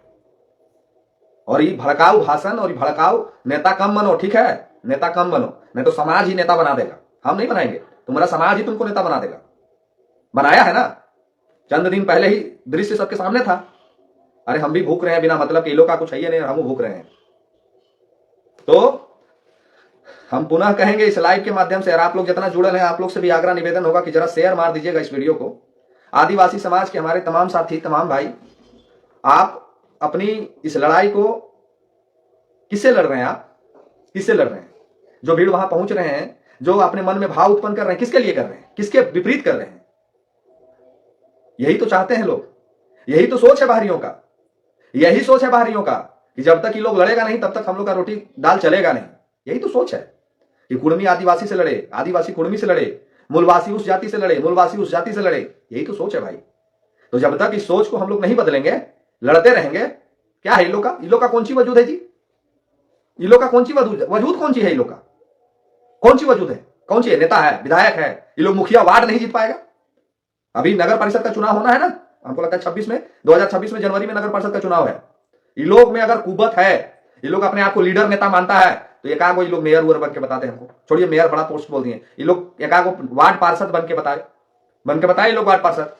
और ये भड़काऊ भाषण और ये भड़काऊ नेता कम बनो, ठीक है? नेता कम बनो, नहीं तो समाज ही नेता बना देगा, हम नहीं बनाएंगे। तुम्हारा समाज ही तुमको नेता बना देगा। बनाया है ना, चंद दिन पहले ही दृश्य सबके सामने था। अरे हम भी भूख रहे हैं बिना मतलब के, लोग का कुछ है ही नहीं, हम भूख रहे हैं। तो हम पुनः कहेंगे इस लाइव के माध्यम से, और आप लोग जितना जुड़े हैं, आप लोग से भी आग्रह निवेदन होगा कि जरा शेयर मार दीजिएगा इस वीडियो को। आदिवासी समाज के हमारे तमाम साथी, तमाम भाई, आप अपनी इस लड़ाई को किससे लड़ रहे हैं? आप किससे लड़ रहे हैं? जो भीड़ वहां पहुंच रहे हैं, जो अपने मन में भाव उत्पन्न कर रहे हैं, किसके लिए कर रहे हैं? किसके विपरीत कर रहे हैं? यही तो चाहते हैं लोग, यही तो सोच है बाहरियों का, यही सोच है बाहरियों का कि जब तक ये लोग लड़ेगा नहीं तब तक हम लोग का रोटी दाल चलेगा नहीं। यही तो सोच है कि कुर्मी आदिवासी से लड़े, आदिवासी कुर्मी से लड़े, मूलवासी उस जाति से लड़े, मूलवासी उस जाति से लड़े। यही तो सोच है भाई। तो जब तक इस सोच को हम लोग नहीं बदलेंगे, लड़ते रहेंगे। क्या है इन लोग का कौन सी वजूद है जी? इन लोग का कौन सी वजूद कौन सी है? इन लोग का कौन सी वजूद है? कौन सी है? नेता है, विधायक है, ये लोग मुखिया वार्ड नहीं जीत पाएगा। अभी नगर परिषद का चुनाव होना है ना, हमको लगता है 2026 में जनवरी में नगर परिषद का चुनाव है। ये लोग में अगर कुबत है, ये लोग अपने आप को लीडर नेता मानता है, तो एक आगो ये लोग मेयर बन के बताते हैं हमको। छोड़िए मेयर, बड़ा पोस्ट बोल दिए। ये लोग एक आगो वार्ड पार्षद बन के बताए ये लोग वार्ड पार्षद।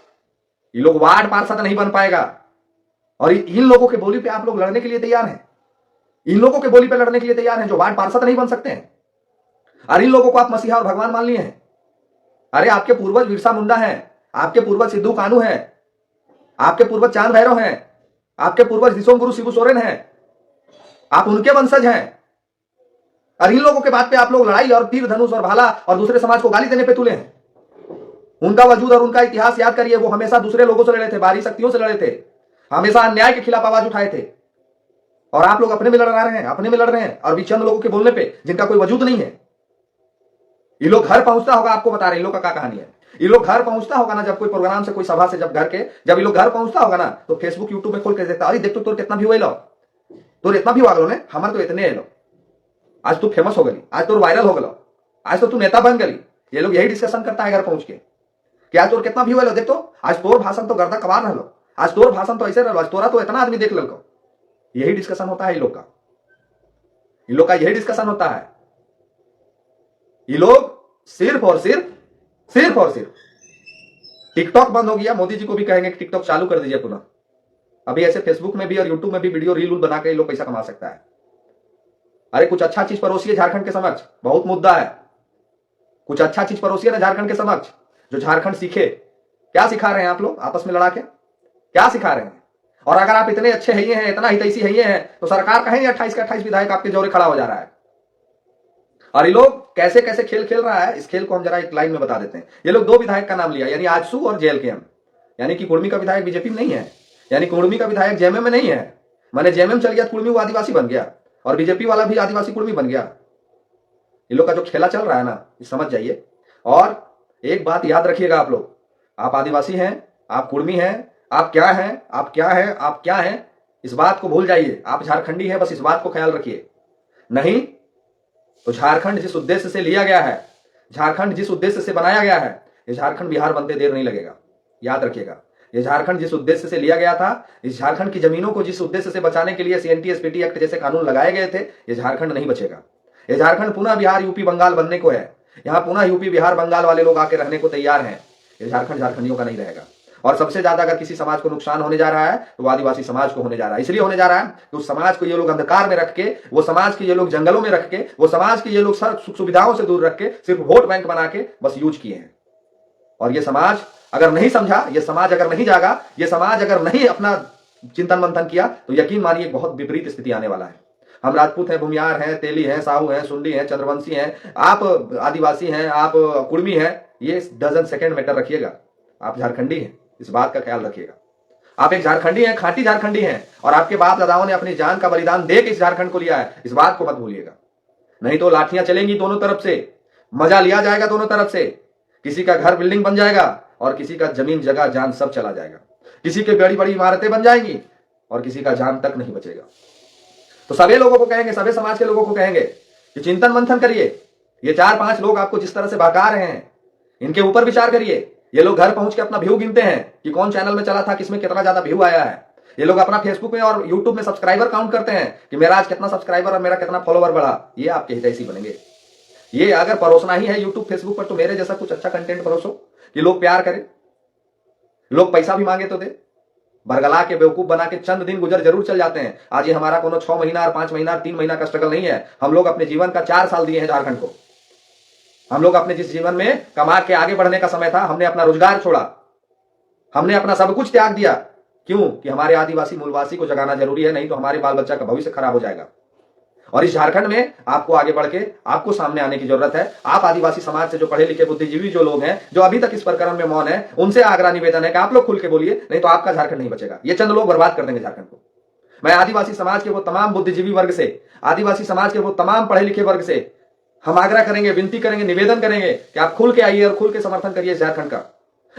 ये लोग वार्ड पार्षद नहीं बन पाएगा। और इन लोगों के बोली पे आप लोग लड़ने के लिए तैयार हैं, इन लोगों के बोली पे लड़ने के लिए तैयार हैं जो वार्ड पार्षद नहीं बन सकते हैं। और इन लोगों को आप मसीहा और भगवान मान लिए हैं। अरे आपके पूर्वज बिरसा मुंडा हैं, आपके पूर्वज सिद्धू कानू हैं, आपके पूर्वज चांद भैरव हैं, आपके पूर्वज दिसोम गुरु शिबू सोरेन हैं, आप उनके वंशज हैं। और इन लोगों के बात पे आप लोग लड़ाई और तीर धनुष और भाला और दूसरे समाज को गाली देने पे तुले हैं। उनका वजूद और उनका इतिहास याद करिए, वो हमेशा दूसरे लोगों से लड़े थे, बाहरी शक्तियों से लड़े थे, हमेशा अन्याय के खिलाफ आवाज उठाए थे। और आप लोग अपने में लड़ रहे हैं, अपने में लड़ रहे हैं, और भी चंद लोगों के बोलने पे जिनका कोई वजूद नहीं है। ये लोग घर पहुंचता होगा, आपको बता रहे हैं इन लोग का क्या कहानी है। ये लोग घर पहुंचता होगा ना, जब कोई प्रोग्राम से, कोई सभा से, जब ये लोग घर पहुंचता होगा ना, तो फेसबुक यूट्यूब में खोल के देखता, अरे देख तो तोर कितना व्यू है लो, तोर इतना व्यू आ गलो ने, हमारे तो इतने है लो, आज तू फेमस हो गई, आज तो वायरल हो गलो, आज तो तू नेता बन गई। ये लोग यही डिस्कशन करता है घर पहुंच के कि आज तोर कितना व्यू है लो, देख तो आज तोर भाषण तो गर्दा कबार रह लो, आज तोर भाषण तो ऐसे रह लो, आज तोरा तो इतना आदमी देख लो। यही डिस्कशन होता है इन लोग का, यही डिस्कशन होता है। ये लोग सिर्फ और सिर्फ टिकटॉक बंद हो गया, मोदी जी को भी कहेंगे कि टिकटॉक चालू कर दीजिए पुनः। अभी ऐसे फेसबुक में भी और यूट्यूब में भी वीडियो रील बना के लोग पैसा कमा सकता है। अरे कुछ अच्छा चीज परोसिए झारखंड के समक्ष, बहुत मुद्दा है। कुछ अच्छा चीज परोसिए ना झारखंड के समक्ष, जो झारखंड सीखे। क्या सिखा रहे हैं आप लोग आपस में लड़ा के? क्या सिखा रहे हैं? और अगर आप इतने अच्छे है हैं, इतना हितैषी है हैं, तो सरकार कहेंगे 28 के 28 विधायक आपके जोरे खड़ा हो जा रहा है। और ये लोग कैसे कैसे खेल खेल रहा है, इस खेल को हम जरा एक लाइन में बता देते हैं। ये लोग 2 विधायक का नाम लिया, यानी आजसू और जेएलकेएम, यानी कि कुर्मी का विधायक बीजेपी में नहीं है, यानी कुर्मी का विधायक जेएमएम में नहीं है। मैंने जेएमएम चल गया, कुर्मी वो आदिवासी बन गया, और बीजेपी वाला भी आदिवासी कुर्मी बन गया। ये लोग का जो खेला चल रहा है ना, ये समझ जाइए। और एक बात याद रखिएगा आप लोग, आप आदिवासी हैं, आप कुर्मी हैं, आप क्या हैं, आप क्या हैं, आप क्या हैं, इस बात को भूल जाइए। आप झारखंडी हैं, बस इस बात को ख्याल रखिए। नहीं तो झारखंड जिस उद्देश्य से लिया गया है, झारखंड जिस उद्देश्य से बनाया गया है, ये झारखंड बिहार बनते देर नहीं लगेगा। याद रखिएगा, ये झारखंड जिस उद्देश्य से लिया गया था, इस झारखंड की जमीनों को जिस उद्देश्य से बचाने के लिए सीएनटी एसपीटी एक्ट जैसे कानून लगाए गए थे, ये झारखंड नहीं बचेगा। ये झारखंड पुनः बिहार यूपी बंगाल बनने को है। यहाँ पुनः यूपी बिहार बंगाल वाले लोग आके रहने को तैयार हैं। ये झारखंड झारखंडियों का नहीं रहेगा। और सबसे ज्यादा अगर किसी समाज को नुकसान होने जा रहा है तो वो आदिवासी समाज को होने जा रहा है। इसलिए होने जा रहा है कि उस समाज को ये लोग अंधकार में रख के, वो समाज के ये लोग जंगलों में रख के, वो समाज के ये लोग सुख सुविधाओं से दूर रख के सिर्फ वोट बैंक बना के बस यूज किए हैं। और ये समाज अगर नहीं समझा, ये समाज अगर नहीं जागा, ये समाज अगर नहीं अपना चिंतन मंथन किया, तो यकीन मानिए बहुत विपरीत स्थिति आने वाला है। हम राजपूत हैं, भूमियार हैं, तेली हैं, साहू हैं, सुंडी हैं, चंद्रवंशी हैं, आप आदिवासी हैं, आप कुर्मी हैं, ये डजन सेकंड मैटर रखिएगा। आप झारखंडी हैं, इस बात का ख्याल रखिएगा। आप एक झारखंडी हैं, खांटी झारखंडी हैं, और आपके बाप दादाओं ने अपनी जान का बलिदान दे के इस झारखंड को लिया है, इस बात को मत भूलिएगा। नहीं तो लाठियां चलेंगी दोनों तरफ से, मजा लिया जाएगा दोनों तरफ से। किसी का घर बिल्डिंग बन जाएगा और किसी का जमीन जगह जान सब चला जाएगा। किसी के बड़ी बड़ी इमारतें बन जाएंगी और किसी का जान तक नहीं बचेगा। तो सभी लोगों को कहेंगे, सभी समाज के लोगों को कहेंगे कि चिंतन मंथन करिए। ये 4-5 लोग आपको जिस तरह से बहका रहे हैं, इनके ऊपर विचार करिए। ये लोग घर पहुंच के अपना व्यू गिनते हैं कि कौन चैनल में चला था, किसमें कितना ज्यादा व्यू आया है। ये लोग अपना फेसबुक में और यूट्यूब में सब्सक्राइबर काउंट करते हैं कि मेरा आज कितना सब्सक्राइबर और मेरा कितना फॉलोवर बढ़ा। ये आपके हितैषी बनेंगे। ये अगर परोसना ही है यूट्यूब फेसबुक पर, तो मेरे जैसा कुछ अच्छा कंटेंट परोसो कि लोग प्यार करें, लोग पैसा भी मांगे तो दे। बरगला के बेवकूफ बना के चंद दिन गुजर जरूर चल जाते हैं। आज ये हमारा कोनो 6 महीना और 5 महीना और 3 महीना का स्ट्रगल नहीं है। हम लोग अपने जीवन का 4 साल दिए हैं झारखंड को। हम लोग अपने जिस जीवन में कमा के आगे बढ़ने का समय था, हमने अपना रोजगार छोड़ा, हमने अपना सब कुछ त्याग दिया। क्यों? कि हमारे आदिवासी मूलवासी को जगाना जरूरी है, नहीं तो हमारे बाल बच्चा का भविष्य खराब हो जाएगा। और इस झारखंड में आपको आगे बढ़ के आपको सामने आने की जरूरत है। आप आदिवासी समाज से जो पढ़े लिखे बुद्धिजीवी जो लोग हैं, जो अभी तक इस प्रकरण में मौन है, उनसे आग्रह निवेदन है कि आप लोग खुल के बोलिए, नहीं तो आपका झारखंड नहीं बचेगा। ये चंद लोग बर्बाद कर देंगे झारखंड को। मैं आदिवासी समाज के वो तमाम बुद्धिजीवी वर्ग से, आदिवासी समाज के वो तमाम पढ़े लिखे वर्ग से हम आग्रह करेंगे, विनती करेंगे, निवेदन करेंगे कि आप खुल के आइए और खुल के समर्थन करिए झारखंड का।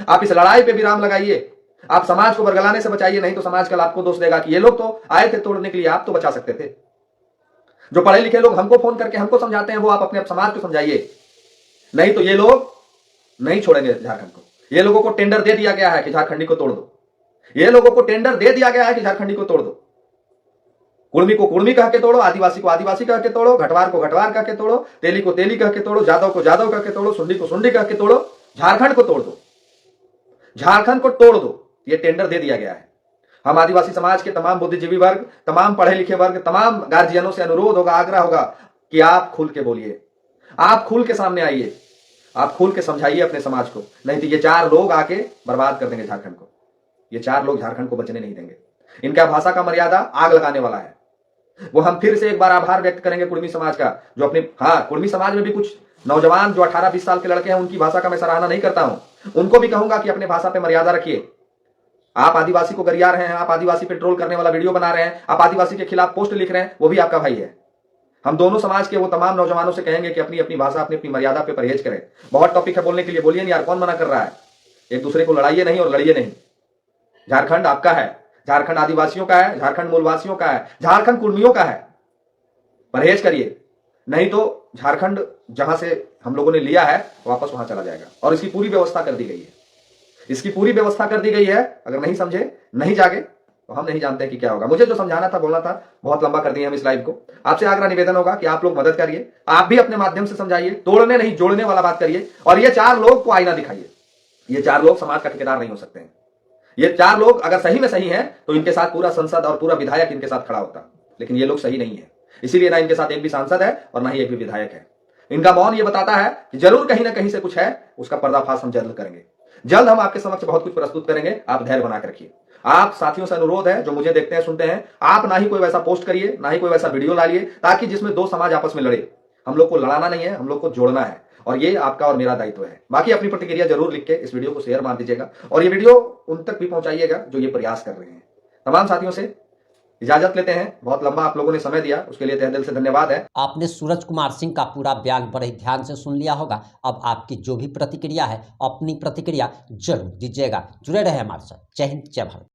आप इस लड़ाई पे विराम लगाइए। आप समाज को बरगलाने से बचाइए, नहीं तो समाज कल आपको दोष देगा कि ये लोग तो आए थे तोड़ने के लिए, आप तो बचा सकते थे। जो पढ़े लिखे लोग हमको फोन करके हमको समझाते हैं, वो आप अपने समाज को समझाइए, नहीं तो ये लोग नहीं छोड़ेंगे झारखंड को। ये लोगों को टेंडर दे दिया गया है कि झारखंडी को तोड़ दो। ये लोगों को टेंडर दे दिया गया है कि झारखंडी को तोड़ दो। कुर्मी को कुर्मी कह के तोड़ो, आदिवासी को आदिवासी कह के तोड़ो, घटवार को घटवार कह के तोड़ो, तेली को तेली कह के तोड़ो, जादव को जादव कह के तोड़ो, सुंडी को सुंडी कह के तोड़ो, झारखंड को तोड़ दो, झारखंड को तोड़ दो। ये टेंडर दे दिया गया है। हम आदिवासी समाज के तमाम बुद्धिजीवी वर्ग, तमाम पढ़े लिखे वर्ग, तमाम गार्जियनों से अनुरोध होगा, आग्रह होगा कि आप खुल के बोलिए, आप खुल के सामने आइए, आप खुल के समझाइए अपने समाज को, नहीं तो ये 4 लोग आके बर्बाद कर देंगे झारखंड को। ये 4 लोग झारखंड को बचने नहीं देंगे। इनका भाषा का मर्यादा आग लगाने वाला है। वो हम फिर से एक बार आभार व्यक्त करेंगे कुर्मी समाज का, जो अपने कुर्मी समाज में भी कुछ नौजवान जो 18-20 साल के लड़के हैं, उनकी भाषा का मैं सराहना नहीं करता हूं। उनको भी कहूंगा कि अपने भाषा पे मर्यादा रखिए। आप आदिवासी को गरिया रहे हैं, आप आदिवासी पे ट्रोल करने वाला वीडियो बना रहे हैं, आप आदिवासी के खिलाफ पोस्ट लिख रहे हैं, वो भी आपका भाई है। हम दोनों समाज के वो तमाम नौजवानों से कहेंगे कि अपनी अपनी भाषा, अपनी अपनी मर्यादा पे परहेज करें। बहुत टॉपिक है बोलने के लिए, बोलिए नहीं यार, कौन मना कर रहा है। एक दूसरे को लड़ाइए नहीं और लड़िए नहीं। झारखंड आपका है, झारखंड आदिवासियों का है, झारखंड मूलवासियों का है, झारखंड कुर्मियों का है। परहेज करिए, नहीं तो झारखंड जहां से हम लोगों ने लिया है वापस वहां चला जाएगा। और इसकी पूरी व्यवस्था कर दी गई है, इसकी पूरी व्यवस्था कर दी गई है। अगर नहीं समझे, नहीं जागे, तो हम नहीं जानते कि क्या होगा। मुझे जो समझाना था, बोलना था, बहुत लंबा कर दिए हम इस लाइव को। आपसे आग्रह निवेदन होगा कि आप लोग मदद करिए, आप भी अपने माध्यम से समझाइए, तोड़ने नहीं जोड़ने वाला बात करिए। और ये 4 लोग को आईना दिखाइए। ये 4 लोग समाज का ठेकेदार नहीं हो सकते हैं। ये 4 लोग अगर सही में सही हैं, तो इनके साथ पूरा संसद और पूरा विधायक इनके साथ खड़ा होता, लेकिन ये लोग सही नहीं है। इसीलिए ना इनके साथ एक भी सांसद है और ना ही एक भी विधायक है। इनका मौन ये बताता है कि जरूर कहीं ना कहीं से कुछ है, उसका पर्दाफाश हम जल्द करेंगे। जल्द हम आपके समक्ष बहुत कुछ प्रस्तुत करेंगे, आप धैर्य बना कर रखिए। आप साथियों से अनुरोध है, जो मुझे देखते हैं सुनते हैं, आप ना ही कोई वैसा पोस्ट करिए, ना ही कोई वैसा वीडियो लाइए ताकि जिसमें 2 समाज आपस में लड़े। हम लोग को लड़ाना नहीं है, हम लोग को जोड़ना है, और ये आपका और मेरा दायित्व है। बाकी अपनी प्रतिक्रिया जरूर लिख के इस वीडियो को शेयर मार दीजिएगा, और ये वीडियो उन तक भी पहुंचाइएगा जो ये प्रयास कर रहे हैं। तमाम साथियों से इजाजत लेते हैं। बहुत लंबा आप लोगों ने समय दिया, उसके लिए तहे दिल से धन्यवाद है। आपने सूरज कुमार सिंह का पूरा बयान बड़े ध्यान से सुन लिया होगा। अब आपकी जो भी प्रतिक्रिया है, अपनी प्रतिक्रिया जरूर दीजिएगा। जुड़े रहे हमारे साथ। जय हिंद, जय भारत।